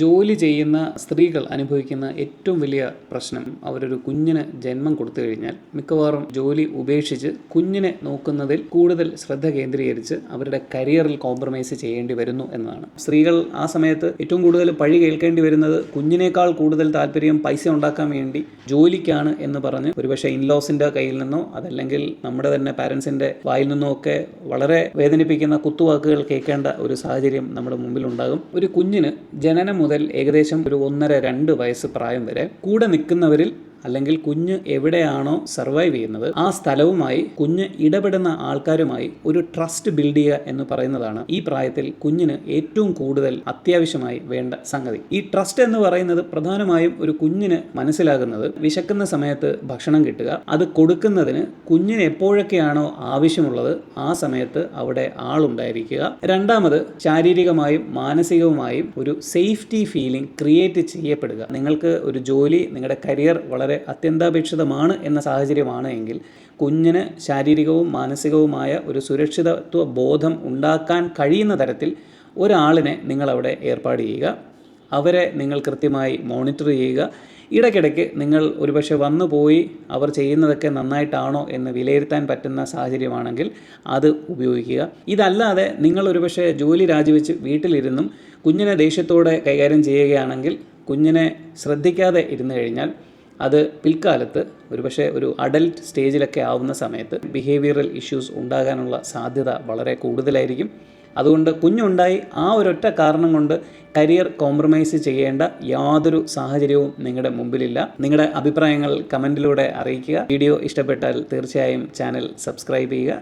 ജോലി ചെയ്യുന്ന സ്ത്രീകൾ അനുഭവിക്കുന്ന ഏറ്റവും വലിയ പ്രശ്നം അവരൊരു കുഞ്ഞിന് ജന്മം കൊടുത്തു കഴിഞ്ഞാൽ മിക്കവാറും ജോലി ഉപേക്ഷിച്ച് കുഞ്ഞിനെ നോക്കുന്നതിൽ കൂടുതൽ ശ്രദ്ധ കേന്ദ്രീകരിച്ച് അവരുടെ കരിയറിൽ കോംപ്രമൈസ് ചെയ്യേണ്ടി വരുന്നു എന്നതാണ്. സ്ത്രീകൾ ആ സമയത്ത് ഏറ്റവും കൂടുതൽ പഴി കേൾക്കേണ്ടി വരുന്നത് കുഞ്ഞിനേക്കാൾ കൂടുതൽ താല്പര്യം പൈസ ഉണ്ടാക്കാൻ വേണ്ടി ജോലിക്കാണ് എന്ന് പറഞ്ഞ് ഒരുപക്ഷെ ഇൻലോസിൻ്റെ കയ്യിൽ നിന്നോ അതല്ലെങ്കിൽ നമ്മുടെ തന്നെ പാരൻസിൻ്റെ വായിൽ നിന്നോ ഒക്കെ വളരെ വേദനിപ്പിക്കുന്ന കുത്തുവാക്കുകൾ കേൾക്കേണ്ട ഒരു സാഹചര്യം നമ്മുടെ മുമ്പിലുണ്ടാകും. ഒരു കുഞ്ഞിന് ജനനം മുതൽ ഏകദേശം ഒരു 1.5-2 വയസ്സ് പ്രായം വരെ കൂടെ നിൽക്കുന്നവരിൽ അല്ലെങ്കിൽ കുഞ്ഞ് എവിടെയാണോ സർവൈവ് ചെയ്യുന്നത് ആ സ്ഥലവുമായി കുഞ്ഞ് ഇടപെടുന്ന ആൾക്കാരുമായി ഒരു ട്രസ്റ്റ് ബിൽഡ് ചെയ്യുക എന്ന് പറയുന്നതാണ് ഈ പ്രായത്തിൽ കുഞ്ഞിന് ഏറ്റവും കൂടുതൽ അത്യാവശ്യമായി വേണ്ട സംഗതി. ഈ ട്രസ്റ്റ് എന്ന് പറയുന്നത് പ്രധാനമായും ഒരു കുഞ്ഞിന് മനസ്സിലാകുന്നത് വിശക്കുന്ന സമയത്ത് ഭക്ഷണം കിട്ടുക, അത് കൊടുക്കുന്നതിന് കുഞ്ഞിന് എപ്പോഴൊക്കെയാണോ ആവശ്യമുള്ളത് ആ സമയത്ത് അവിടെ ആളുണ്ടായിരിക്കുക. രണ്ടാമത് ശാരീരികമായും മാനസികവുമായും ഒരു സേഫ്റ്റി ഫീലിംഗ് ക്രിയേറ്റ് ചെയ്യപ്പെടുക. നിങ്ങൾക്ക് ഒരു ജോലി, നിങ്ങളുടെ കരിയർ വളരെ അത്യന്താപേക്ഷിതമാണ് എന്ന സാഹചര്യമാണ് എങ്കിൽ കുഞ്ഞിന് ശാരീരികവും മാനസികവുമായ ഒരു സുരക്ഷിതത്വ ബോധം ഉണ്ടാക്കാൻ കഴിയുന്ന തരത്തിൽ ഒരാളിനെ നിങ്ങളവിടെ ഏർപ്പാട് ചെയ്യുക. അവരെ നിങ്ങൾ കൃത്യമായി മോണിറ്റർ ചെയ്യുക. ഇടയ്ക്കിടയ്ക്ക് നിങ്ങൾ ഒരുപക്ഷെ വന്നു പോയി അവർ ചെയ്യുന്നതൊക്കെ നന്നായിട്ടാണോ എന്ന് വിലയിരുത്താൻ പറ്റുന്ന സാഹചര്യമാണെങ്കിൽ അത് ഉപയോഗിക്കുക. ഇതല്ലാതെ നിങ്ങൾ ഒരുപക്ഷെ ജോലി രാജിവെച്ച് വീട്ടിലിരുന്നും കുഞ്ഞിനെ ദേഷ്യത്തോടെ കൈകാര്യം ചെയ്യുകയാണെങ്കിൽ കുഞ്ഞിനെ ശ്രദ്ധിക്കാതെ ഇരുന്നു കഴിഞ്ഞാൽ അത് പിൽക്കാലത്ത് ഒരുപക്ഷെ ഒരു അഡൽട്ട് സ്റ്റേജിലൊക്കെ ആവുന്ന സമയത്ത് ബിഹേവിയറൽ ഇഷ്യൂസ് ഉണ്ടാകാനുള്ള സാധ്യത വളരെ കൂടുതലായിരിക്കും. അതുകൊണ്ട് കുഞ്ഞുണ്ടായി ആ ഒരൊറ്റ കാരണം കൊണ്ട് കരിയർ കോംപ്രമൈസ് ചെയ്യേണ്ട യാതൊരു സാഹചര്യവും നിങ്ങളുടെ മുമ്പിലില്ല. നിങ്ങളുടെ അഭിപ്രായങ്ങൾ കമൻറ്റിലൂടെ അറിയിക്കുക. വീഡിയോ ഇഷ്ടപ്പെട്ടാൽ തീർച്ചയായും ചാനൽ സബ്സ്ക്രൈബ് ചെയ്യുക.